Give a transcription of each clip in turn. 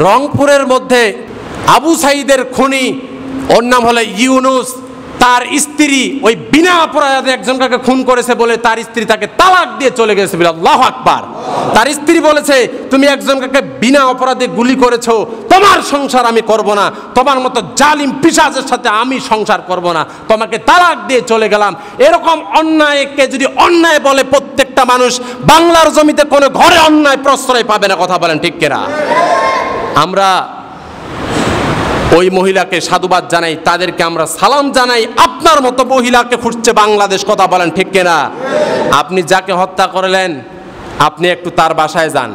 রংপুরের মধ্যে আবু সাইদের খুনি, ওর নাম হলো ইউনুস, তার স্ত্রী ওই বিনা অপরাধে একজনকে খুন করেছে বলে তার স্ত্রী তাকে তালাক দিয়ে চলে গেছে। আল্লাহু আকবার। তার স্ত্রী বলেছে, তুমি একজনকে বিনা অপরাধে গুলি করেছো, তোমার সংসার আমি করব না, তোমার মতো জালিম পিশাচের সাথে আমি সংসার করব না, তোমাকে তালাক দিয়ে চলে গেলাম। এরকম অন্যায়কে যদি অন্যায় বলে প্রত্যেকটা মানুষ, বাংলার জমিতে কোনো ঘরে অন্যায় প্রশ্রয় পাবে না। কথা বলেন ঠিক কিনা? আমরা ওই মহিলাকে সাধুবাদ জানাই, তাদেরকে আমরা সালাম জানাই। আপনার মতো মহিলাকে খুঁজছে বাংলাদেশ। কথা বলেন ঠিক কিনা? আপনি যাকে হত্যা করলেন, আপনি একটু তার বাসায় যান।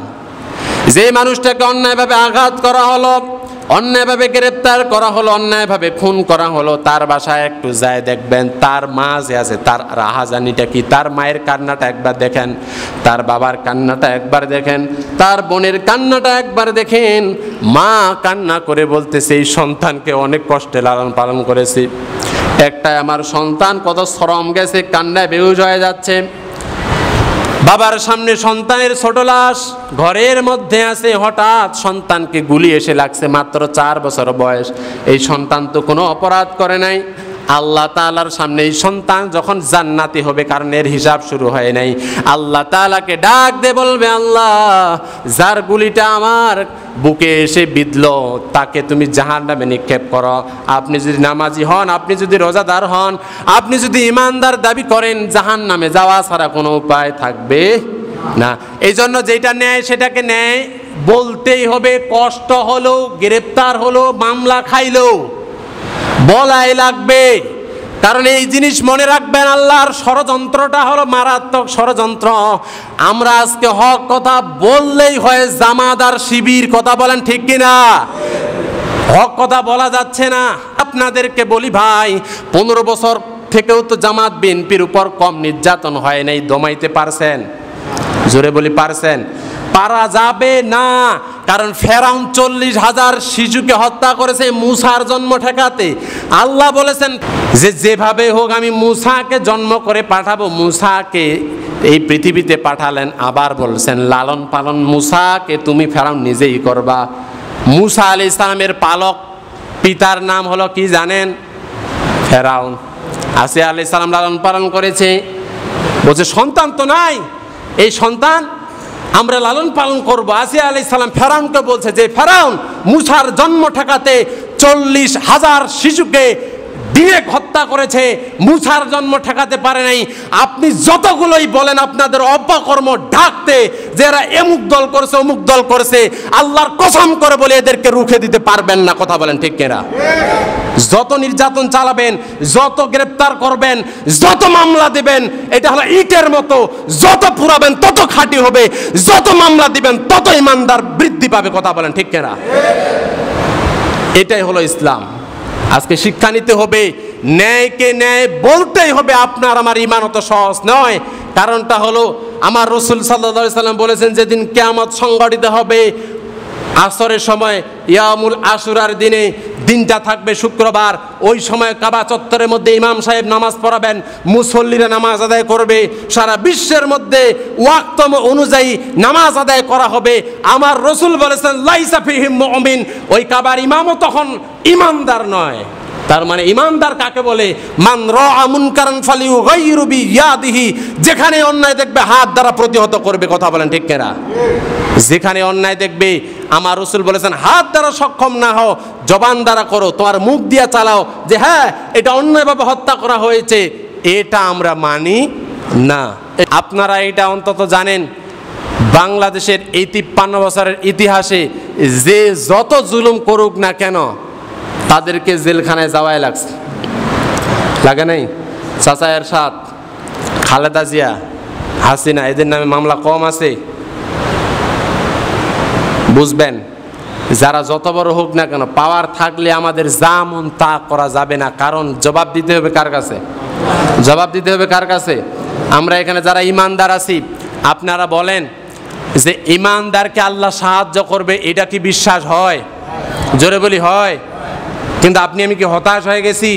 যে মানুষটাকে অন্যায়ভাবে আঘাত করা হলো, অন্যায়ভাবে গ্রেপ্তার করা হলো, অন্যায়ভাবে খুন করা হলো, তার বাসায় একটু যায় দেখবেন তার মা যে আছে তার রাহাজানিটা কি। তার মায়ের কান্নাটা একবার দেখেন, তার বাবার কান্নাটা একবার দেখেন, তার বোনের কান্নাটা একবার দেখেন। মা কান্না করে বলতেছে, এই সন্তানকে অনেক কষ্টে লালন পালন করেছি, একটা আমার সন্তান কত শ্রম গেছে, কান্নায় বেহুশ হয়ে যাচ্ছে। বাবার সামনে সন্তানের ছোট লাশ ঘরের মধ্যে আছে, হঠাৎ সন্তানকে গুলি এসে লাগছে, মাত্র 4 বছর বয়স। এই সন্তান তো কোনো অপরাধ করে নাই। আল্লাহ তাআলার সামনে এই সন্তান যখন জান্নাতি হবে, কারণ এর হিসাব শুরু হয় নাই, আল্লাহ তাআলাকে ডাক দিয়ে বলবে, আল্লাহ, যার গুলিটা আমার বুকে এসে বিঁধলো তাকে তুমি জাহান্নামে নিক্ষেপ করো। আপনি যদি নামাজি হন, আপনি যদি রোজাদার হন, আপনি যদি ইমানদার দাবি করেন, জাহান্নামে যাওয়া ছাড়া কোনো উপায় থাকবে না। এই জন্য যেটা নেয় সেটাকে নেয় বলতেই হবে। কষ্ট হলো, গ্রেপ্তার হলো, মামলা খাইলো, বলাই লাগবে। কারণ এই জিনিস মনে রাখবেন, আল্লাহর ষড়যন্ত্রটা হলো মারাত্মক ষড়যন্ত্র। আমরা আজকে হক কথা বললেই হয় জামাত আর শিবির। কথা বলেন ঠিক কিনা? হক কথা বলা যাচ্ছে না। আপনাদেরকে বলি ভাই, 15 বছর থেকেও তো জামাত বিএনপির উপর কম নির্যাতন হয় নাই। দমাইতে পারছেন? জোরে বলি, পারছেন? পারা যাবে না। কারণ ফেরাউন 40,000 শিশুকে হত্যা করেছে মুসার জন্ম ঠেকাতে। আল্লাহ বলেছেন যে যেভাবে হোক আমি মুসাকে জন্ম করে পাঠাবো। মুসাকে এই পৃথিবীতে পাঠালেন, আবার বলছেন লালন পালন মুসাকে তুমি ফেরাউন নিজেই করবা। মুসা আলাইহিস সালামের পালক পিতার নাম হলো কি জানেন? ফেরাউন। আসিয়া আলাইহিস সালাম লালন পালন করেছে, বলছে সন্তান তো নাই, এই সন্তান আমরা লালন পালন করবো। আসিয়া আলাইহিস সালাম ফেরাউনকে বলছে যে ফেরাউন মুসার জন্ম ঠেকাতে 40,000 শিশুকে ডিরেক্ট হত্যা করেছে, মুসার জন্ম ঠেকাতে পারে নাই। আপনি যতগুলোই বলেন আপনাদের অপকর্ম ঢাকতে যে এরা এমুক দল করেছে অমুক দল করেছে, আল্লাহর কসম করে বলে এদেরকে রুখে দিতে পারবেন না। কথা বলেন ঠিক কিনা? যত নির্যাতন চালাবেন, যত গ্রেপ্তার করবেন, যত মামলা দিবেন, এটা হলো ইটের মতো, যত পুরাবেন তত খাঁটি হবে, যত মামলা দিবেন তত ইমানদার বৃদ্ধি পাবে। কথা বলেন ঠিক কিনা? এটাই হলো ইসলাম। আজকে শিক্ষা নিতে হবে, ন্যায়কে ন্যায় বলতেই হবে। আপনার আমার ঈমান অত সহজ নয়। কারণটা হলো আমার রাসূল সাল্লাল্লাহু আলাইহি সাল্লাম বলেছেন, যেদিন কিয়ামত সংঘটিত হবে আসরের সময়, ইয়ামুল আশুরার দিনে, দিনটা থাকবে শুক্রবার। ওই সময় কাবা চত্বরের মধ্যে ইমাম সাহেব নামাজ পড়াবেন, মুসল্লিরা নামাজ আদায় করবে। সারা বিশ্বের মধ্যে ওয়াক্ত অনুযায়ী নামাজ আদায় করা হবে। আমার রাসূল বলেছেন লাইসা ফিহিম মুমিন, ওই কাবার ইমামও তখন ইমানদার নয়। তার মানে ইমানদার কাকে বলে? মান রাআ মুনকারান ফালিয়ুগাইয়িরু বিয়াদিহি, যেখানে অন্যায় দেখবে হাত দ্বারা প্রতিহত করবে। কথা বলেন ঠিক কিনা? যেখানে অন্যায় দেখবে, আমার রাসূল বলেছেন হাত দ্বারা সক্ষম না হও, জবান দ্বারা করো, তোমার মুখ দিয়া চালাও যে হ্যাঁ এটা অন্যায়ভাবে হত্যা করা হয়েছে। এটা আমরা মানি না। আপনারা এটা অন্তত জানেন, বাংলাদেশের এই 53 বছরের ইতিহাসে যে যত জুলুম করুক না কেন, তাদেরকে জেলখানায় যাওয়াই লাগছে, লাগে নাই? চাচা এরশাদ, খালেদা জিয়া, হাসিনা, এদের নামে মামলা কম আছে? বুঝবেন, যারা যত বড় হোক না কেন, পাওয়ার থাকলে আমাদের যা মন তা করা যাবে না। কারণ জবাব দিতে হবে কার কাছে? জবাব দিতে হবে কার কাছে? আমরা এখানে যারা ইমানদার আছি, আপনারা বলেন যে ইমানদারকে আল্লাহ সাহায্য করবে, এটা কি বিশ্বাস হয়? জোরে বলি হয়? কিন্তু আপনি আমি কি হতাশ হয়ে গেছি?